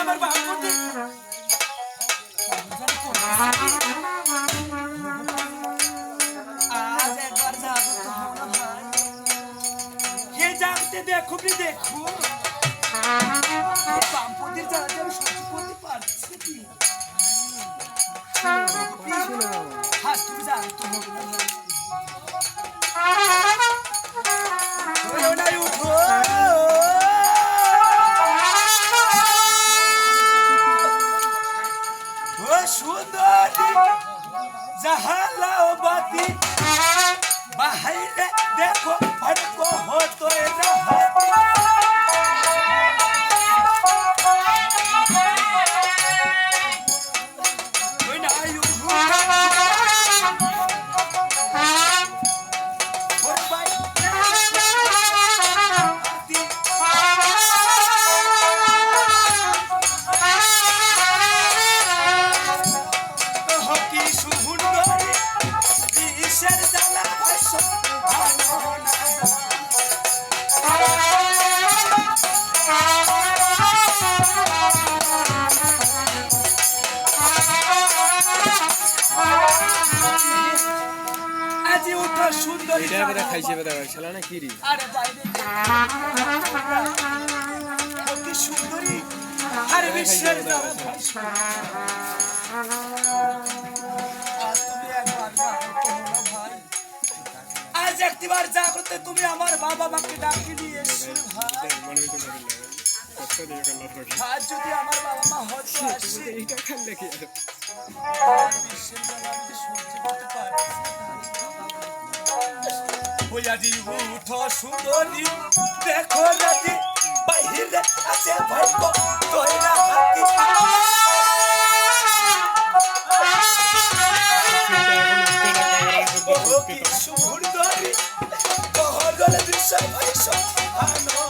আমার বাপকে আজ একবার যাবো তো ভাই হে জানতে দেখো কি দেখো বামপতির যারা আমি সহ্য করতে পারছি কি হ্যাঁ তুমি জানতো হবে না ভাই উঠো সুন্দরী জাহালাও বাতি বাহিরে দেখো ভটকো হতো সুন্দরী খাইছে খেলা না কি আরে বাইরে অতি সুন্দরী আরে বিশ্বের আজ একবার জাগ্রতে তুমি আমার বাবা মাকে ডাকি নিয়ে এসো ভাই আজ যদি আমার বাবা মা হতো আসে এটা খেললে কি বিশ্বের আমি সহ্য করতে পারছি আজি উঠো সুন্দরী দেখো রাতি বাহিরে আছে ভাইকো তোরা হাতি ও কি সুন্দরী তোর গলে দৃশ্য ভাইস আনো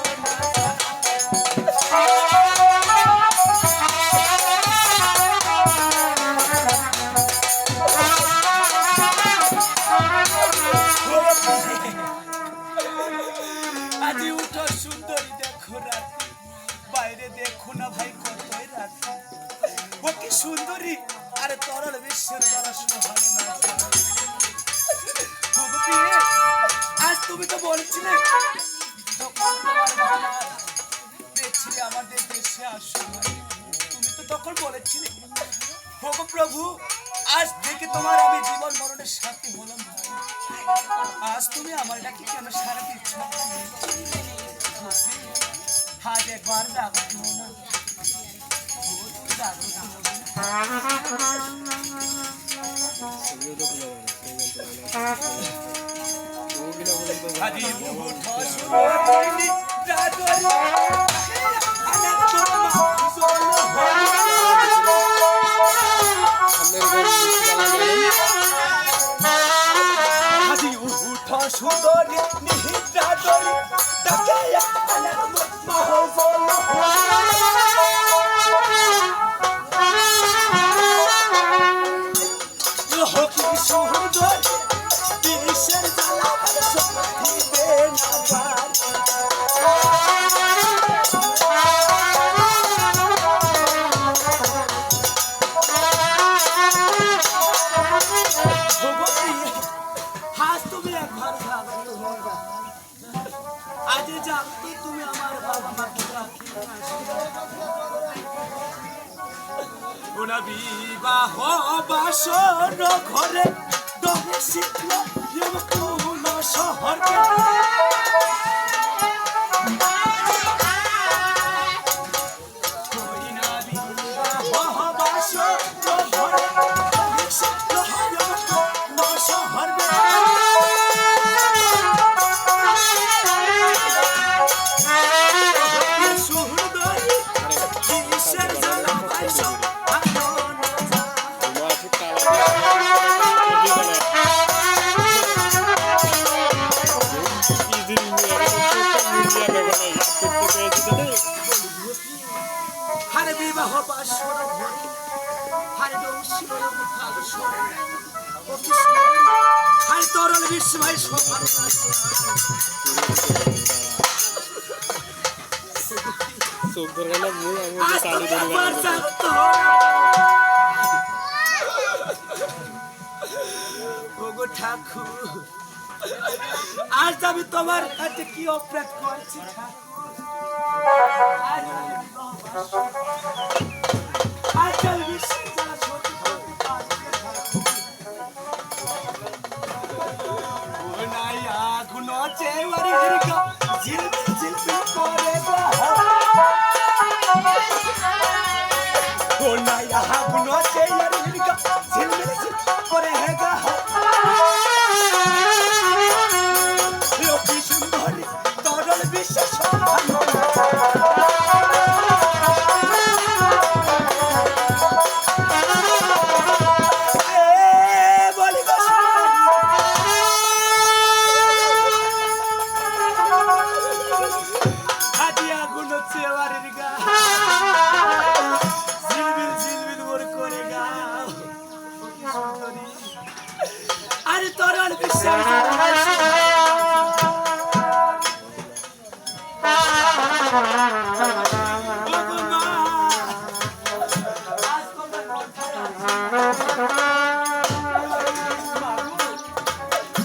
আজি উঠো সুন্দরী দেখো রাতি বাইরে দেখো না ভাই কতই রাতি ও কি সুন্দরী আরে তরল বিশ্বের দ্বারা সোহানো না আজ তুমি তো বলছিলে দেখছিলে আমাদের দেশে আসো তুমি তো তখন বলেছিলে ভগো প্রভু আজ থেকে তোমার আমি জীবন মরণের সাথে হলাম আজ তুমি আমার ডাকে কেন সারা দিচ্ছ আজ একবার জাগ্রত হো না সুন্দরী নিহিতা দরি ডাকে সুন্দরী বিশ্বের জ্বালা দিবে না আজ জানতে তুমি আমার বাবা মাকে ওনা বিবাহ বাসর ঘরে দমে শিখল কোন শহর হারে বিবাহ বাসর হারে দৌশি হারে আর তরল বিস্ময় সমান চোখ ধরে না মুখ আজ চালু তুমি আমার জানত ওগো ঠাকুর আজ আমি তোমার কাছে কি অপরাধ করছি ঠাকুর আজ আমি বিশ্বের জ্বালা সহ্য করতে পারছি না, ঠাকুর। ও নাই আগুন চেওয়ারি হিরকা ঝিলমিল ঝিলমিল করে গা ও নাই আগুন চেওয়ারি হিরকা ঝিলমিল ঝিলমিল করে গা লক্ষ্মী সুন্দরী তরল বিশ্বের সমান আরে তরল বিশ্বাস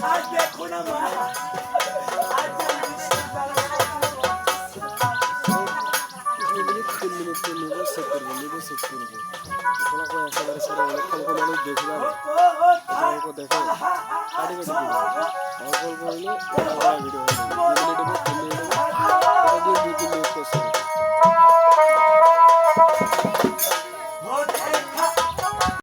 আজ দেখো না মা আজ দেখো কাটি কাটি দিবে অল্প অল্প হইলে ভিডিও হবে 2 মিনিট 3 মিনিট 2-3 মিনিট করছে